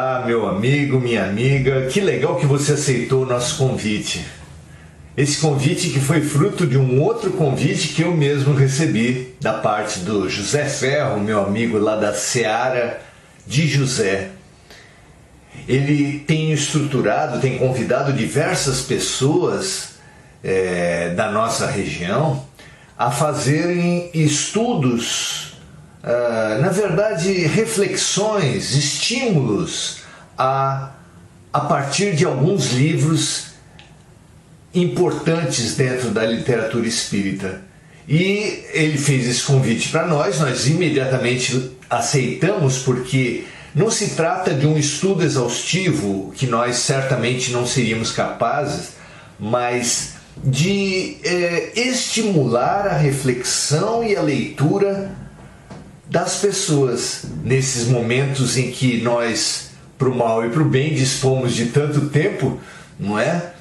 Olá, meu amigo, minha amiga, que legal que você aceitou o nosso convite. Esse convite que foi fruto de um outro convite que eu mesmo recebi da parte do José Ferro, meu amigo lá da Seara de José. Ele tem estruturado, tem convidado diversas pessoas da nossa região a fazerem estudos, na verdade, reflexões, estímulos a partir de alguns livros importantes dentro da literatura espírita. E ele fez esse convite para nós imediatamente aceitamos, porque não se trata de um estudo exaustivo, que nós certamente não seríamos capazes, mas de estimular a reflexão e a leitura das pessoas nesses momentos em que nós, para o mal e para o bem, dispomos de tanto tempo, não é?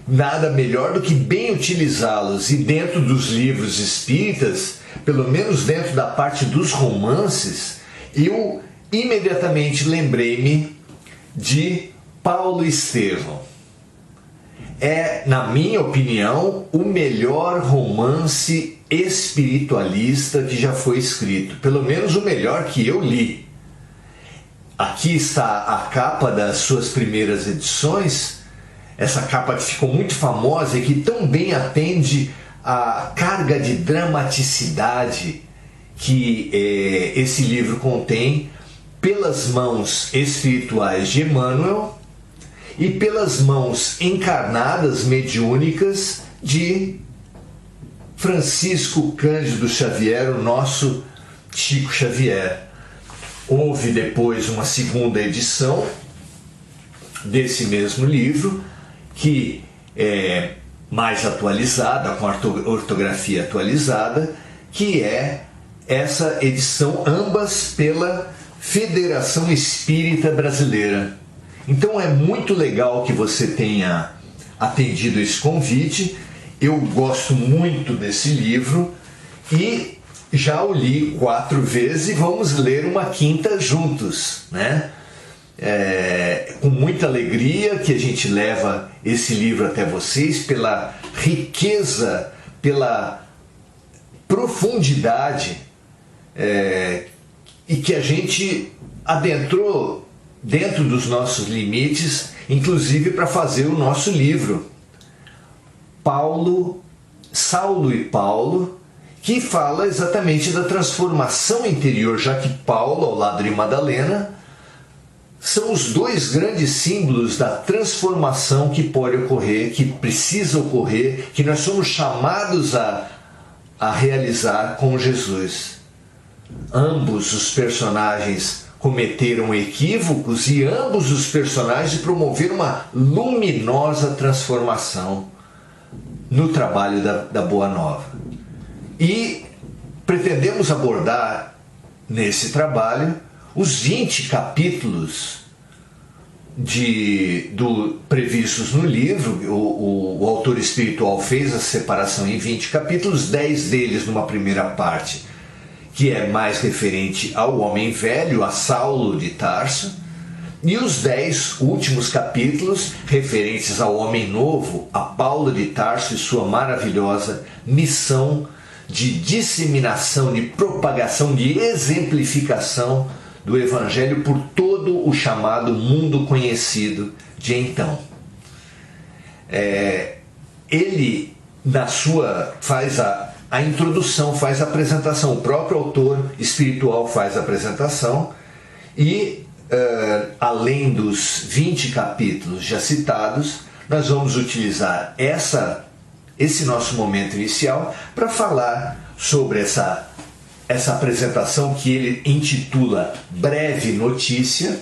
Nada melhor do que bem utilizá-los. E dentro dos livros espíritas, pelo menos dentro da parte dos romances, eu imediatamente lembrei-me de Paulo Estevão. É, na minha opinião, o melhor romance espiritualista que já foi escrito. Pelo menos o melhor que eu li. Aqui está a capa das suas primeiras edições. Essa capa que ficou muito famosa e que tão bem atende à carga de dramaticidade que esse livro contém, pelas mãos espirituais de Emmanuel e pelas mãos encarnadas mediúnicas de Francisco Cândido Xavier, o nosso Chico Xavier. Houve depois uma segunda edição desse mesmo livro, que é mais atualizada, com ortografia atualizada, que é essa edição, ambas pela Federação Espírita Brasileira. Então é muito legal que você tenha atendido esse convite. Eu gosto muito desse livro e já o li 4 vezes e vamos ler uma quinta juntos, né? Com muita alegria que a gente leva esse livro até vocês, pela riqueza, pela profundidade e que a gente adentrou dentro dos nossos limites, inclusive para fazer o nosso livro Saulo e Paulo, que fala exatamente da transformação interior, já que Paulo, ao lado de Madalena, são os dois grandes símbolos da transformação que pode ocorrer, que precisa ocorrer, que nós somos chamados a realizar com Jesus. Ambos os personagens cometeram equívocos e ambos os personagens promoveram uma luminosa transformação no trabalho da Boa Nova. E pretendemos abordar nesse trabalho os 20 capítulos previstos no livro. O autor espiritual fez a separação em 20 capítulos, 10 deles numa primeira parte, que é mais referente ao homem velho, a Saulo de Tarso, e os 10 últimos capítulos referentes ao homem novo, a Paulo de Tarso e sua maravilhosa missão de disseminação, de propagação, de exemplificação do Evangelho por todo o chamado mundo conhecido de então. Ele, faz a introdução, faz a apresentação, o próprio autor espiritual faz a apresentação e, além dos 20 capítulos já citados, nós vamos utilizar esse nosso momento inicial para falar sobre essa apresentação que ele intitula Breve Notícia,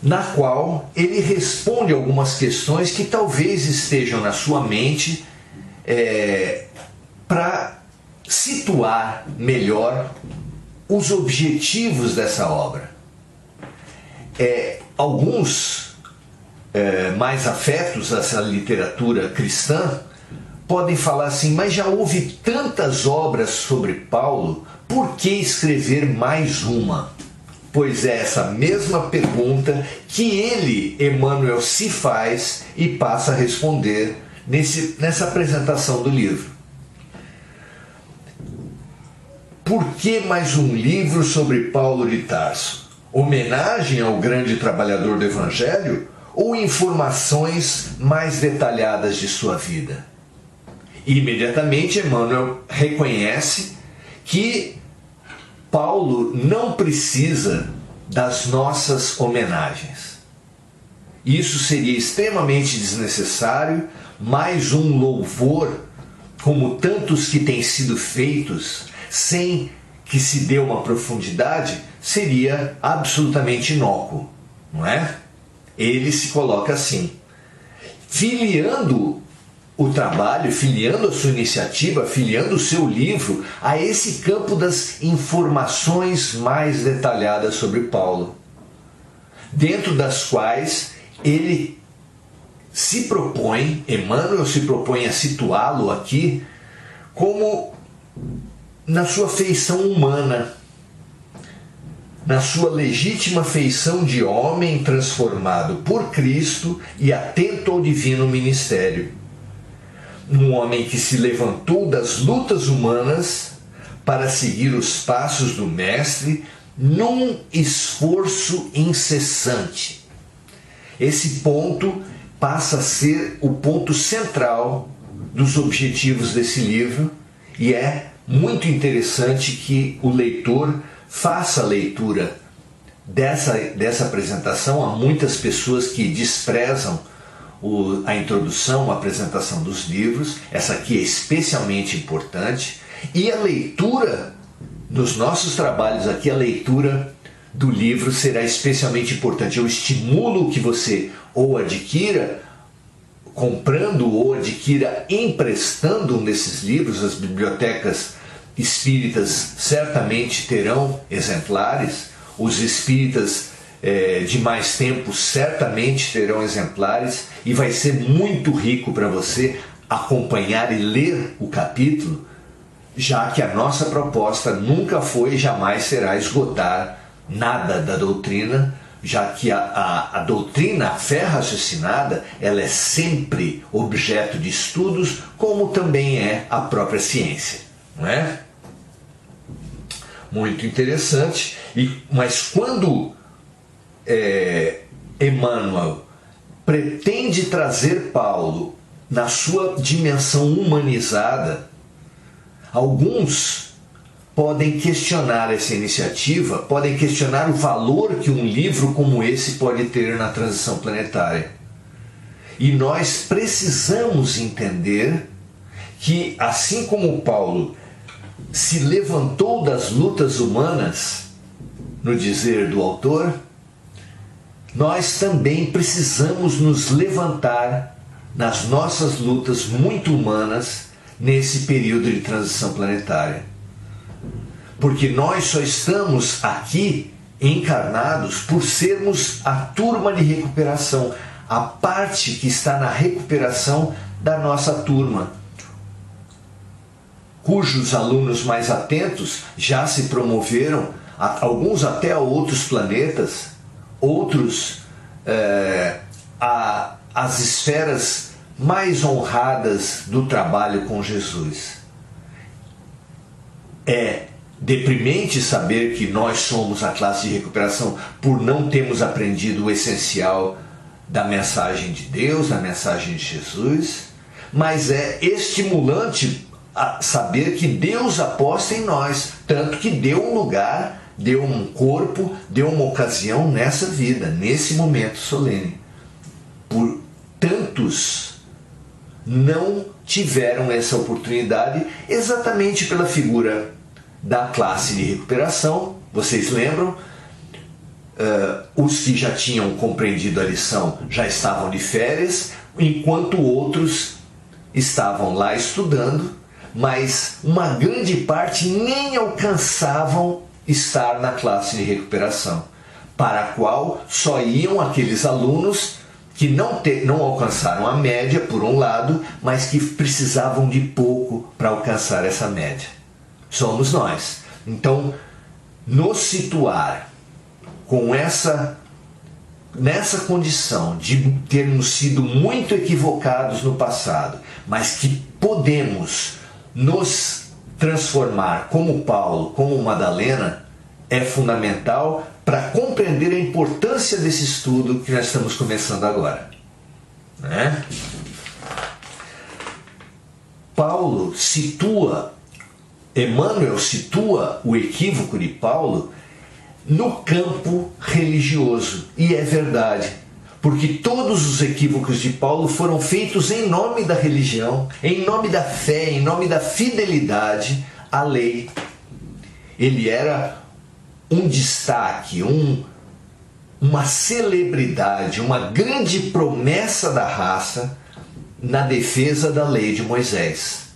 na qual ele responde algumas questões que talvez estejam na sua mente, para situar melhor os objetivos dessa obra. Alguns mais afetos a essa literatura cristã podem falar assim: mas já houve tantas obras sobre Paulo, por que escrever mais uma? pois é essa mesma pergunta que ele, Emmanuel, se faz e passa a responder nessa apresentação do livro. Por que mais um livro sobre Paulo de Tarso? Homenagem ao grande trabalhador do Evangelho ou informações mais detalhadas de sua vida? E imediatamente Emmanuel reconhece que Paulo não precisa das nossas homenagens. Isso seria extremamente desnecessário, mais um louvor, como tantos que têm sido feitos, sem que se dê uma profundidade, seria absolutamente inócuo, não é? Ele se coloca assim, filiando o trabalho, filiando a sua iniciativa, filiando o seu livro a esse campo das informações mais detalhadas sobre Paulo, dentro das quais ele se propõe, Emmanuel se propõe a situá-lo aqui como na sua feição humana, na sua legítima feição de homem transformado por Cristo e atento ao divino ministério. Um homem que se levantou das lutas humanas para seguir os passos do Mestre num esforço incessante. Esse ponto passa a ser o ponto central dos objetivos desse livro e é muito interessante que o leitor faça a leitura dessa apresentação. Há muitas pessoas que desprezam a introdução, a apresentação dos livros. Essa aqui é especialmente importante. E a leitura, nos nossos trabalhos aqui, a leitura do livro será especialmente importante. Eu estimulo que você ou adquira comprando ou adquira emprestando um desses livros. As bibliotecas espíritas certamente terão exemplares, os espíritas de mais tempo certamente terão exemplares, e vai ser muito rico para você acompanhar e ler o capítulo, já que a nossa proposta nunca foi e jamais será esgotar nada da doutrina, já que a doutrina, a fé raciocinada, ela é sempre objeto de estudos, como também é a própria ciência, não é? Muito interessante. Mas quando Emmanuel pretende trazer Paulo na sua dimensão humanizada, alguns podem questionar essa iniciativa, podem questionar o valor que um livro como esse pode ter na transição planetária. E nós precisamos entender que, assim como Paulo se levantou das lutas humanas, no dizer do autor, nós também precisamos nos levantar nas nossas lutas muito humanas nesse período de transição planetária. Porque nós só estamos aqui encarnados por sermos a turma de recuperação, a parte que está na recuperação da nossa turma, cujos alunos mais atentos já se promoveram, alguns até a outros planetas, outros às esferas mais honradas do trabalho com Jesus. É deprimente saber que nós somos a classe de recuperação por não termos aprendido o essencial da mensagem de Deus, da mensagem de Jesus, mas é estimulante a saber que Deus aposta em nós, tanto que deu um lugar, deu um corpo, deu uma ocasião nessa vida, nesse momento solene. Por tantos não tiveram essa oportunidade, exatamente pela figura da classe de recuperação. Vocês lembram? Os que já tinham compreendido a lição já estavam de férias, enquanto outros estavam lá estudando, mas uma grande parte nem alcançavam estar na classe de recuperação, para a qual só iam aqueles alunos que não alcançaram a média, por um lado, mas que precisavam de pouco para alcançar essa média. Somos nós. Então, nos situar nessa condição de termos sido muito equivocados no passado, mas que podemos nos transformar como Paulo, como Madalena, é fundamental para compreender a importância desse estudo que nós estamos começando agora. Né? Emmanuel situa o equívoco de Paulo no campo religioso. E é verdade, porque todos os equívocos de Paulo foram feitos em nome da religião, em nome da fé, em nome da fidelidade à lei. Ele era um destaque, uma celebridade, uma grande promessa da raça na defesa da lei de Moisés.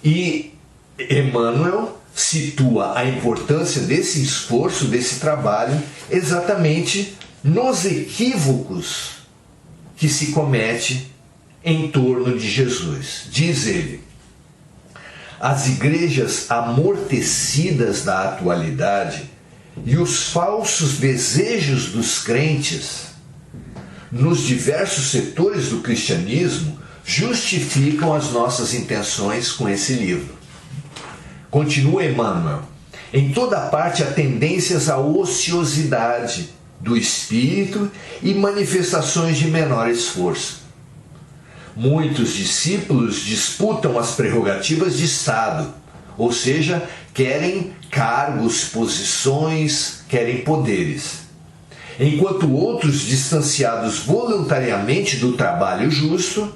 E Emmanuel situa a importância desse esforço, desse trabalho, exatamente nos equívocos que se comete em torno de Jesus. Diz ele: as igrejas amortecidas da atualidade e os falsos desejos dos crentes nos diversos setores do cristianismo justificam as nossas intenções com esse livro. Continua Emmanuel: em toda parte há tendências à ociosidade do espírito e manifestações de menor esforço. Muitos discípulos disputam as prerrogativas de Estado, ou seja, querem cargos, posições, querem poderes. Enquanto outros, distanciados voluntariamente do trabalho justo,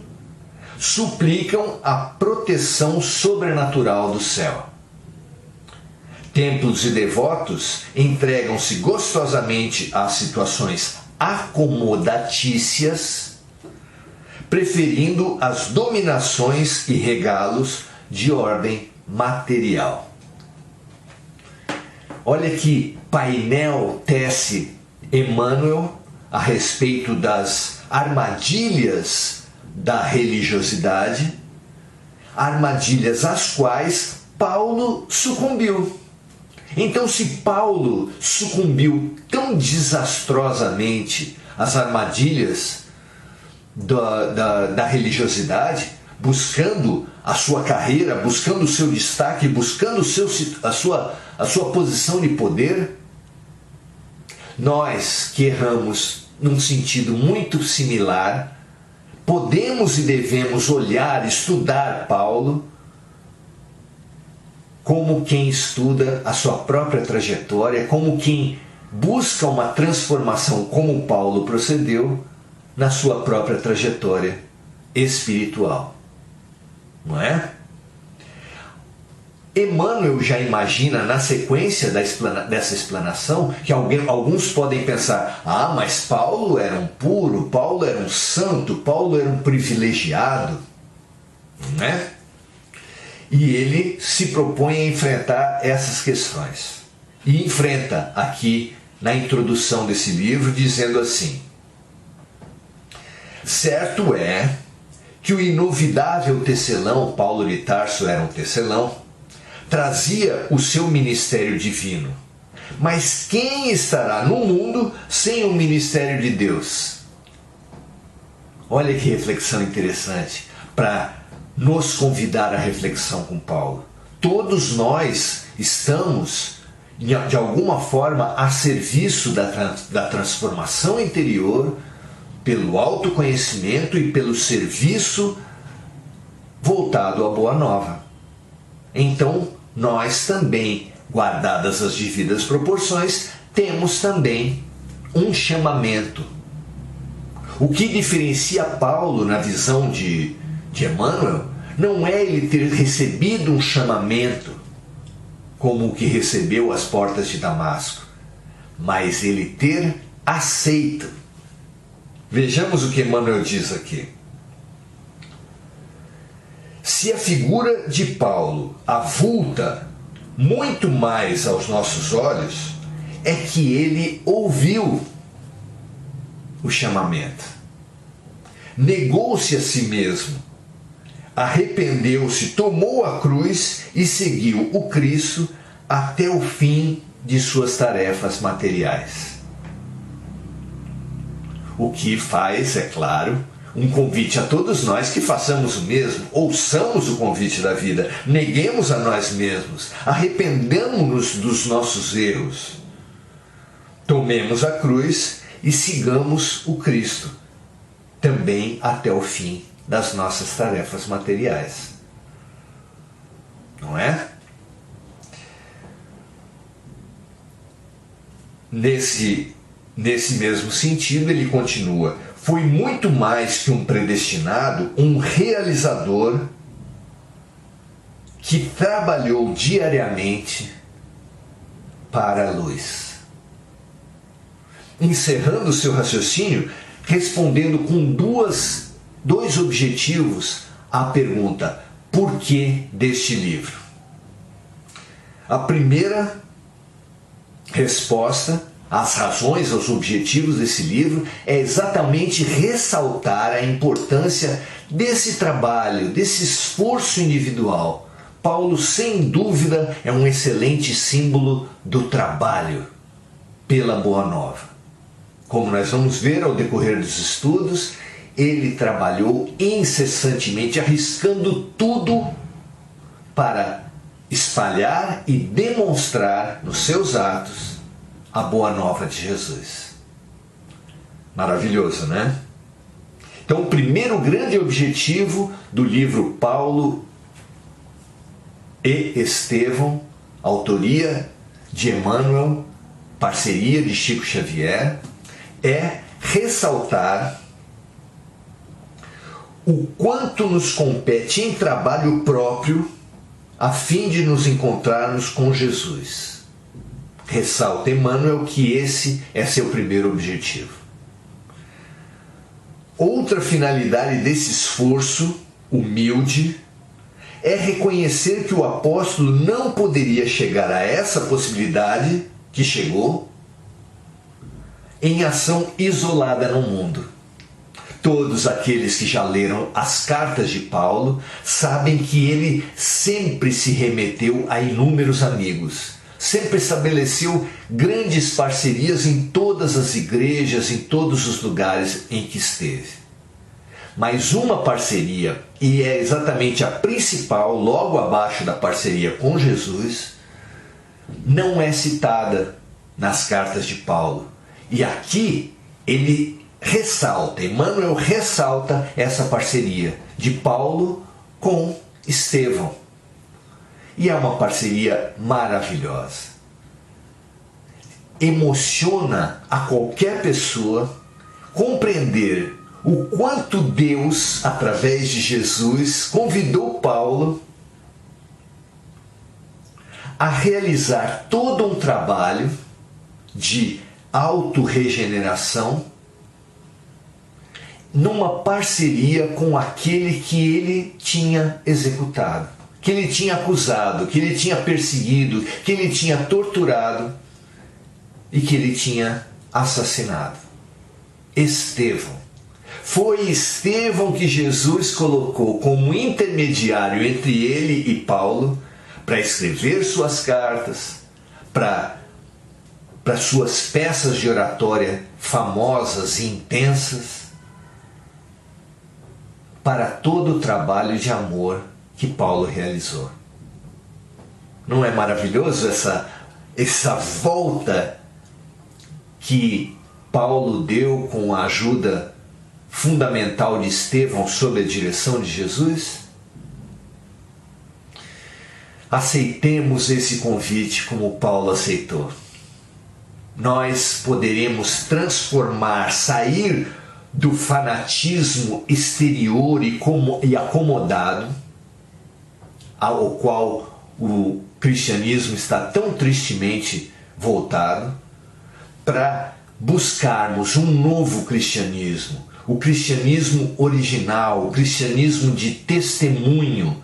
suplicam a proteção sobrenatural do céu. Templos e devotos entregam-se gostosamente às situações acomodatícias, preferindo as dominações e regalos de ordem material. Olha que painel tece Emmanuel a respeito das armadilhas da religiosidade, armadilhas às quais Paulo sucumbiu. Então, se Paulo sucumbiu tão desastrosamente às armadilhas da religiosidade, buscando a sua carreira, buscando o seu destaque, buscando a sua posição de poder, nós que erramos num sentido muito similar, podemos e devemos olhar, estudar Paulo como quem estuda a sua própria trajetória, como quem busca uma transformação, como Paulo procedeu, na sua própria trajetória espiritual. Não é? Emmanuel já imagina, na sequência dessa explanação, que alguns podem pensar: ah, mas Paulo era um puro, Paulo era um santo, Paulo era um privilegiado. Não é? E ele se propõe a enfrentar essas questões. E enfrenta aqui na introdução desse livro, dizendo assim: certo é que o inovidável tecelão, Paulo de Tarso era um tecelão, trazia o seu ministério divino. Mas quem estará no mundo sem o ministério de Deus? Olha que reflexão interessante para nos convidar à reflexão com Paulo. Todos nós estamos, de alguma forma, a serviço da transformação interior, pelo autoconhecimento e pelo serviço voltado à Boa Nova. Então, nós também, guardadas as devidas proporções, temos também um chamamento. O que diferencia Paulo na visão de Emmanuel não é ele ter recebido um chamamento como o que recebeu às portas de Damasco, mas ele ter aceito. Vejamos o que Emmanuel diz aqui. Se a figura de Paulo avulta muito mais aos nossos olhos, é que ele ouviu o chamamento, negou-se a si mesmo, arrependeu-se, tomou a cruz e seguiu o Cristo até o fim de suas tarefas materiais. O que faz, é claro, um convite a todos nós que façamos o mesmo, ouçamos o convite da vida, neguemos a nós mesmos, arrependamos-nos dos nossos erros, tomemos a cruz e sigamos o Cristo, também até o fim das nossas tarefas materiais. Não é? Nesse mesmo sentido, ele continua: foi muito mais que um predestinado, um realizador que trabalhou diariamente para a luz. Encerrando o seu raciocínio, respondendo com dois objetivos à pergunta: por que deste livro? A primeira resposta, as razões, os objetivos desse livro, é exatamente ressaltar a importância desse trabalho, desse esforço individual. Paulo, sem dúvida, é um excelente símbolo do trabalho pela Boa Nova. Como nós vamos ver ao decorrer dos estudos, ele trabalhou incessantemente, arriscando tudo para espalhar e demonstrar nos seus atos a Boa Nova de Jesus. Maravilhoso, né? Então, o primeiro grande objetivo do livro Paulo e Estevão, autoria de Emmanuel, parceria de Chico Xavier, é ressaltar o quanto nos compete em trabalho próprio a fim de nos encontrarmos com Jesus. Ressalta Emmanuel que esse é seu primeiro objetivo. Outra finalidade desse esforço humilde é reconhecer que o apóstolo não poderia chegar a essa possibilidade que chegou em ação isolada no mundo. Todos aqueles que já leram as cartas de Paulo sabem que ele sempre se remeteu a inúmeros amigos, sempre estabeleceu grandes parcerias em todas as igrejas, em todos os lugares em que esteve. Mas uma parceria, e é exatamente a principal, logo abaixo da parceria com Jesus, não é citada nas cartas de Paulo. E aqui ele ressalta, Emmanuel ressalta essa parceria de Paulo com Estevão. E é uma parceria maravilhosa. Emociona a qualquer pessoa compreender o quanto Deus, através de Jesus, convidou Paulo a realizar todo um trabalho de autorregeneração numa parceria com aquele que ele tinha executado, que ele tinha acusado, que ele tinha perseguido, que ele tinha torturado e que ele tinha assassinado. Estevão. Foi Estevão que Jesus colocou como intermediário entre ele e Paulo para escrever suas cartas, para suas peças de oratória famosas e intensas, para todo o trabalho de amor que Paulo realizou. Não é maravilhoso essa volta que Paulo deu com a ajuda fundamental de Estevão sob a direção de Jesus? Aceitemos esse convite como Paulo aceitou. Nós poderemos transformar, sair do fanatismo exterior e acomodado, ao qual o cristianismo está tão tristemente voltado, para buscarmos um novo cristianismo, o cristianismo original, o cristianismo de testemunho,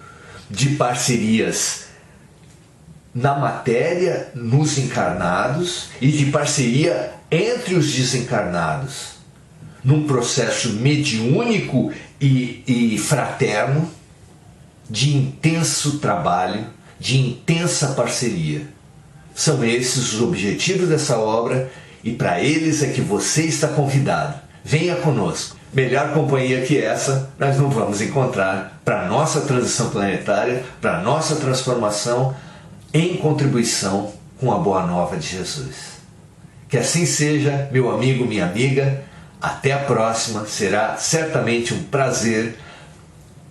de parcerias na matéria, nos encarnados, e de parceria entre os desencarnados, num processo mediúnico e fraterno, de intenso trabalho, de intensa parceria, São esses os objetivos dessa obra e para eles é que você está convidado. Venha conosco. Melhor companhia que essa nós não vamos encontrar para a nossa transição planetária, para a nossa transformação em contribuição com a boa nova de Jesus. Que assim seja, meu amigo, minha amiga. Até a próxima. Será certamente um prazer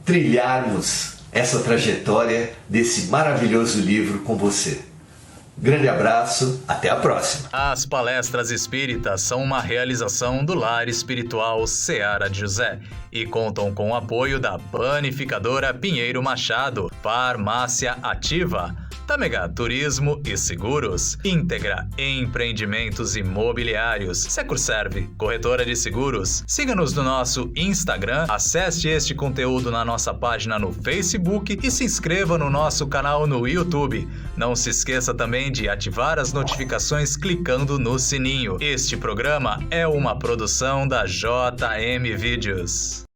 trilharmos essa trajetória desse maravilhoso livro com você. Grande abraço, até a próxima. As palestras espíritas são uma realização do Lar Espiritual Seara de José e contam com o apoio da Panificadora Pinheiro Machado, Farmácia Ativa, Tâmega Turismo e Seguros, Íntegra Empreendimentos Imobiliários, Securserve, Corretora de Seguros. Siga-nos no nosso Instagram, acesse este conteúdo na nossa página no Facebook e se inscreva no nosso canal no YouTube. Não se esqueça também de ativar as notificações clicando no sininho. Este programa é uma produção da JM Vídeos.